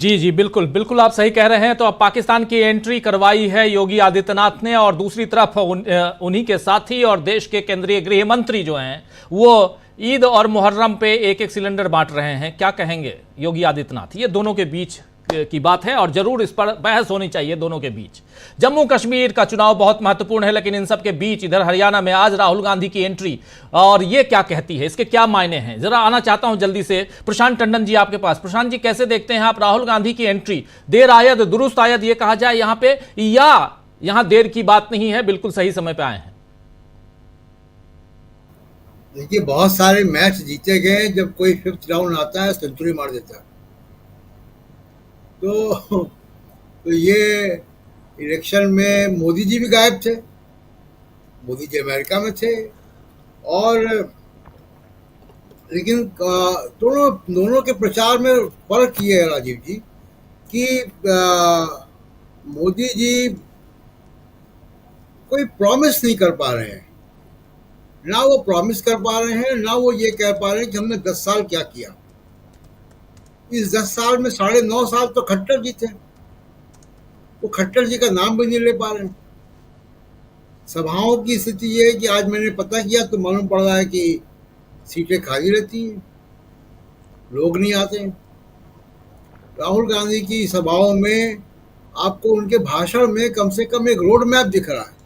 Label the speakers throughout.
Speaker 1: जी जी, बिल्कुल बिल्कुल, आप सही कह रहे हैं। तो अब पाकिस्तान की एंट्री करवाई है योगी आदित्यनाथ ने, और दूसरी तरफ उन्हीं के साथी और देश के केंद्रीय गृह मंत्री जो हैं वो ईद और मुहर्रम पे एक एक सिलेंडर बांट रहे हैं। क्या कहेंगे योगी आदित्यनाथ? ये दोनों के बीच की बात है और जरूर इस पर बहस होनी चाहिए दोनों के बीच। जम्मू कश्मीर का चुनाव बहुत महत्वपूर्ण है, लेकिन इन सब के बीच इधर हरियाणा में आज राहुल गांधी की एंट्री, और ये क्या कहती है, इसके क्या मायने हैं? जरा आना चाहता हूं जल्दी से प्रशांत टंडन जी आपके पास। प्रशांत जी, कैसे देखते हैं आप राहुल गांधी की एंट्री? देर आयद दुरुस्त आयद ये कहा जाए यहां पे, या यहां देर की बात नहीं है, बिल्कुल सही समय पे आए हैं?
Speaker 2: देखिए, बहुत सारे मैच जीते गए। जब कोई फिफ्थ राउंड आता है सेंचुरी मार देता है। तो ये इलेक्शन में मोदी जी भी गायब थे। मोदी जी अमेरिका में थे। और लेकिन दोनों दोनों के प्रचार में फर्क ये है राजीव जी कि मोदी जी कोई प्रॉमिस नहीं कर पा रहे हैं। ना वो प्रॉमिस कर पा रहे हैं, ना वो ये कह पा रहे हैं कि हमने 10 साल क्या किया। इस 10 साल में 9.5 साल तो खट्टर जी थे। वो खट्टर जी का नाम भी नहीं ले पा रहे हैं। सभाओं की स्थिति ये है कि आज मैंने पता किया तो मालूम पड़ रहा है कि सीटें खाली रहती हैं, लोग नहीं आते हैं। राहुल गांधी की सभाओं में आपको उनके भाषण में कम से कम एक रोड मैप दिख रहा है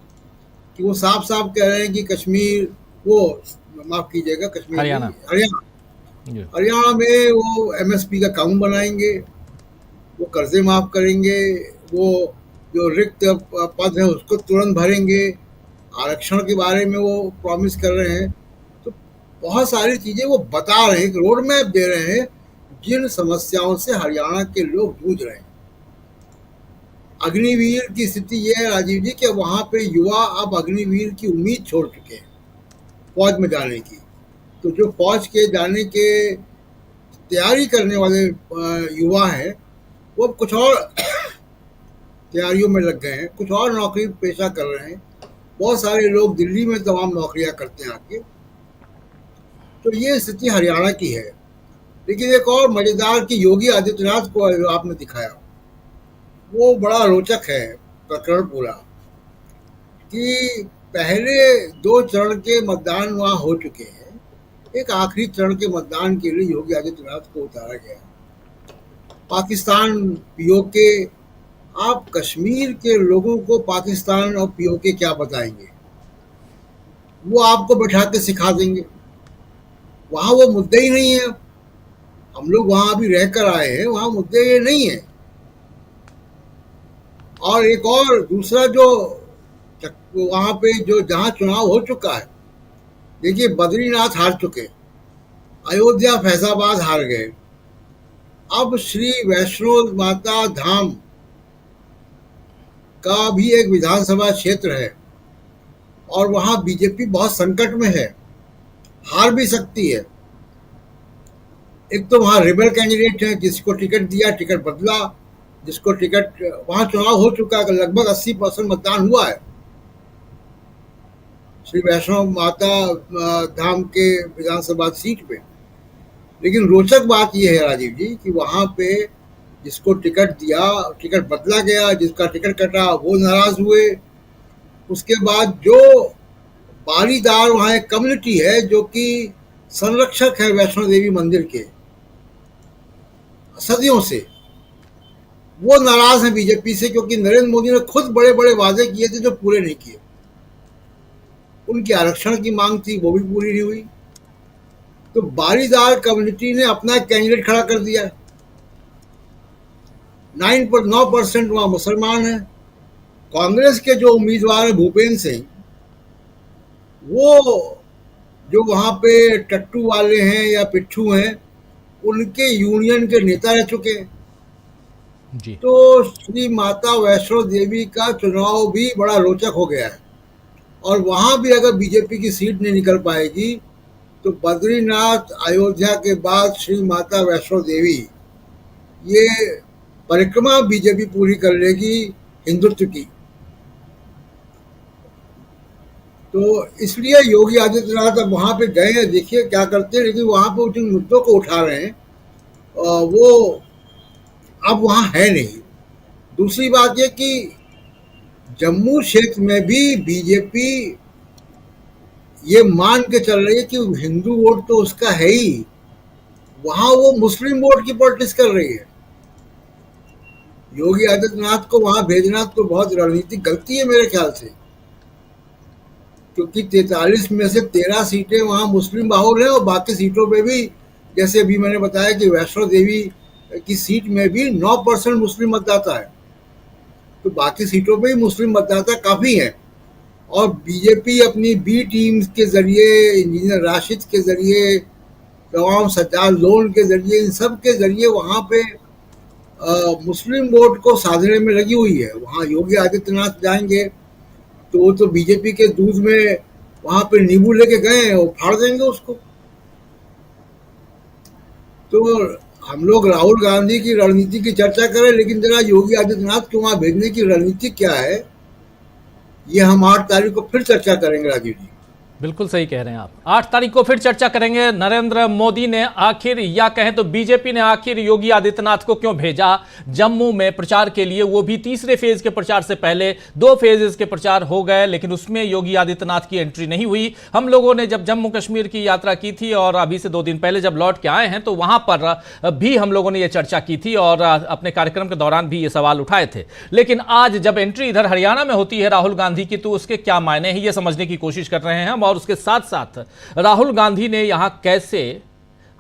Speaker 2: कि वो साफ साफ कह रहे हैं कि कश्मीर, वो माफ कीजिएगा, कश्मीर नहीं,
Speaker 1: हरियाणा।
Speaker 2: हरियाणा,
Speaker 1: जी।
Speaker 2: हरियाणा में वो एमएसपी का कानून बनाएंगे, वो कर्जे माफ करेंगे, वो जो रिक्त पद है उसको तुरंत भरेंगे, आरक्षण के बारे में वो प्रॉमिस कर रहे हैं। तो बहुत सारी चीजें वो बता रहे हैं, एक रोड मैप दे रहे हैं जिन समस्याओं से हरियाणा के लोग जूझ रहे हैं। अग्निवीर की स्थिति यह है राजीव जी कि वहां पे युवा अब अग्निवीर की उम्मीद छोड़ चुके हैं फौज में जाने की। तो जो फौज के जाने के तैयारी करने वाले युवा हैं वो कुछ और तैयारियों में लग गए हैं, कुछ और नौकरी पेशा कर रहे हैं। बहुत सारे लोग दिल्ली में तमाम नौकरियां करते हैं आके। तो ये स्थिति हरियाणा की है। लेकिन एक और मजेदार कि योगी आदित्यनाथ को आपने दिखाया, वो बड़ा रोचक है प्रकरण पूरा, कि पहले 2 चरण के मतदान वहां हो चुके हैं, एक आखिरी चरण के मतदान के लिए योगी आदित्यनाथ को उतारा गया। पाकिस्तान, पीओके, आप कश्मीर के लोगों को पाकिस्तान और पीओके क्या बताएंगे? वो आपको बैठा के सिखा देंगे। वहां वो मुद्दे ही नहीं है। हम लोग वहां अभी रहकर आए हैं, वहां मुद्दे ये नहीं है। और एक और दूसरा जो वहां पे जो जहां चुनाव हो चुका है, देखिए बद्रीनाथ हार चुके, अयोध्या फैजाबाद हार गए, अब श्री वैष्णो माता धाम का भी एक विधानसभा क्षेत्र है और वहां बीजेपी बहुत संकट में है, हार भी सकती है। एक तो वहां रिबल कैंडिडेट है, जिसको टिकट दिया टिकट बदला, जिसको टिकट, वहां चुनाव हो चुका है, लगभग 80% मतदान हुआ है श्री वैष्णो माता धाम के विधानसभा सीट पे। लेकिन रोचक बात यह है राजीव जी कि वहां पे जिसको टिकट दिया टिकट बदला गया, जिसका टिकट कटा वो नाराज हुए। उसके बाद जो बारीदार वहां एक कम्युनिटी है जो कि संरक्षक है वैष्णो देवी मंदिर के सदियों से, वो नाराज है बीजेपी से, क्योंकि नरेंद्र मोदी ने खुद बड़े बड़े वादे किए थे जो पूरे नहीं किए। उनकी आरक्षण की मांग थी, वो भी पूरी नहीं हुई। तो बारीदार कम्युनिटी ने अपना कैंडिडेट खड़ा कर दिया। 9% वहां मुसलमान है। कांग्रेस के जो उम्मीदवार है भूपेंद्र सिंह, वो जो वहां पे टट्टू वाले हैं या पिट्ठू हैं, उनके यूनियन के नेता रह चुके हैं।
Speaker 1: जी।
Speaker 2: तो श्री माता वैष्णो देवी का चुनाव भी बड़ा रोचक हो गया है। और वहां भी अगर बीजेपी की सीट नहीं निकल पाएगी तो बद्रीनाथ, अयोध्या के बाद श्री माता वैष्णो देवी, ये परिक्रमा बीजेपी पूरी कर लेगी हिंदुत्व की। तो इसलिए योगी आदित्यनाथ अब वहां पे गए हैं, देखिए क्या करते हैं। लेकिन वहां पे जिन मुद्दों को उठा रहे हैं वो अब वहाँ है नहीं। दूसरी बात ये कि जम्मू क्षेत्र में भी बीजेपी ये मान के चल रही है कि हिंदू वोट तो उसका है ही, वहां वो मुस्लिम वोट की पॉलिटिक्स कर रही है। योगी आदित्यनाथ को वहां भेजना तो बहुत रणनीतिक गलती है मेरे ख्याल से, क्योंकि 43 में से 13 सीटें वहां मुस्लिम बाहुल हैं, और बाकी सीटों पे भी, जैसे अभी मैंने बताया कि वैष्णो देवी की सीट में भी 9% मुस्लिम मतदाता है, तो बाकी सीटों पे ही मुस्लिम मतदाता काफी हैं। और बीजेपी अपनी बी टीम्स के जरिए, इंजीनियर राशिद के जरिए, तमाम सज्जाद लोन के जरिए, इन सब के जरिए वहां पे मुस्लिम वोट को साधने में लगी हुई है। वहां योगी आदित्यनाथ जाएंगे तो वो तो बीजेपी के दूध में वहां पे नींबू लेके गए हैं, वो फाड़ देंगे उसको। तो हम लोग राहुल गांधी की रणनीति की चर्चा करें, लेकिन जरा योगी आदित्यनाथ को वहां भेजने की रणनीति क्या है, ये हम 8 तारीख को फिर चर्चा करेंगे राजीव जी।
Speaker 1: बिल्कुल सही कह रहे हैं आप। 8 तारीख को फिर चर्चा करेंगे। नरेंद्र मोदी ने आखिर, या कहें तो बीजेपी ने आखिर योगी आदित्यनाथ को क्यों भेजा जम्मू में प्रचार के लिए, वो भी तीसरे फेज के प्रचार से पहले 2 फेजेस के प्रचार हो गए, लेकिन उसमें योगी आदित्यनाथ की एंट्री नहीं हुई। हम लोगों ने जब जम्मू कश्मीर की यात्रा की थी और अभी से 2 दिन पहले जब लौट के आए हैं, तो वहां पर भी हम लोगों ने यह चर्चा की थी और अपने कार्यक्रम के दौरान भी ये सवाल उठाए थे। लेकिन आज जब एंट्री इधर हरियाणा में होती है राहुल गांधी की, तो उसके क्या मायने हैं, ये समझने की कोशिश कर रहे हैं हम। और उसके साथ साथ राहुल गांधी ने यहां कैसे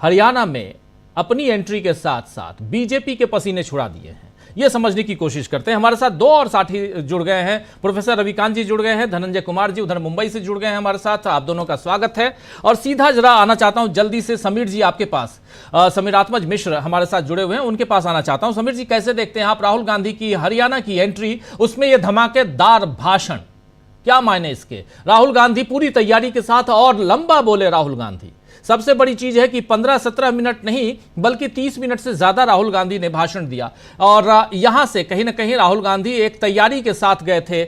Speaker 1: हरियाणा में अपनी एंट्री के साथ साथ बीजेपी के पसीने छुड़ा दिए हैं, यह समझने की कोशिश करते हैं। हमारे साथ 2 और साथी जुड़ गए हैं। प्रोफेसर रविकांत जी जुड़ गए हैं, धनंजय कुमार जी उधर मुंबई से जुड़ गए हैं हमारे साथ। आप दोनों का स्वागत है। और सीधा जरा आना चाहता हूं जल्दी से समीर जी आपके पास। समीर आत्मज मिश्र हमारे साथ जुड़े हुए हैं, उनके पास आना चाहता हूं। समीर जी, कैसे देखते हैं आप राहुल गांधी की हरियाणा की एंट्री, उसमें यह धमाकेदार भाषण, क्या मायने इसके? राहुल गांधी पूरी तैयारी के साथ और लंबा बोले। राहुल गांधी, सबसे बड़ी चीज है कि 15-17 मिनट नहीं बल्कि 30 मिनट से ज्यादा राहुल गांधी ने भाषण दिया। और यहां से कहीं ना कहीं राहुल गांधी एक तैयारी के साथ गए थे।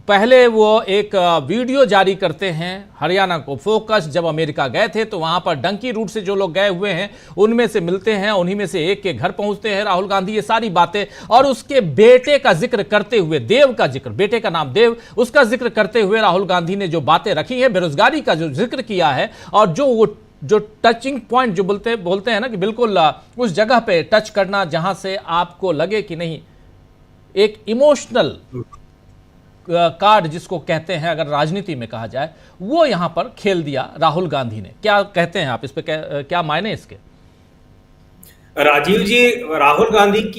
Speaker 1: पहले वो एक वीडियो जारी करते हैं हरियाणा को फोकस। जब अमेरिका गए थे तो वहां पर डंकी रूट से जो लोग गए हुए हैं उनमें से मिलते हैं, उन्हीं में से एक के घर पहुंचते हैं राहुल गांधी, ये सारी बातें। और उसके बेटे का जिक्र करते हुए, देव का जिक्र, बेटे का नाम देव, उसका जिक्र करते हुए राहुल गांधी ने जो बातें रखी है, बेरोजगारी का जो जिक्र किया है, और जो टचिंग पॉइंट जो बोलते हैं ना कि बिल्कुल उस जगह पे टच करना जहां से आपको लगे कि नहीं, एक इमोशनल कार्ड जिसको कहते हैं अगर राजनीति में कहा जाए, वो यहां पर खेल दिया राहुल गांधी ने। क्या कहते हैं आप इस पे, क्या मायने इसके?
Speaker 3: राजीव जी, राहुल गांधी की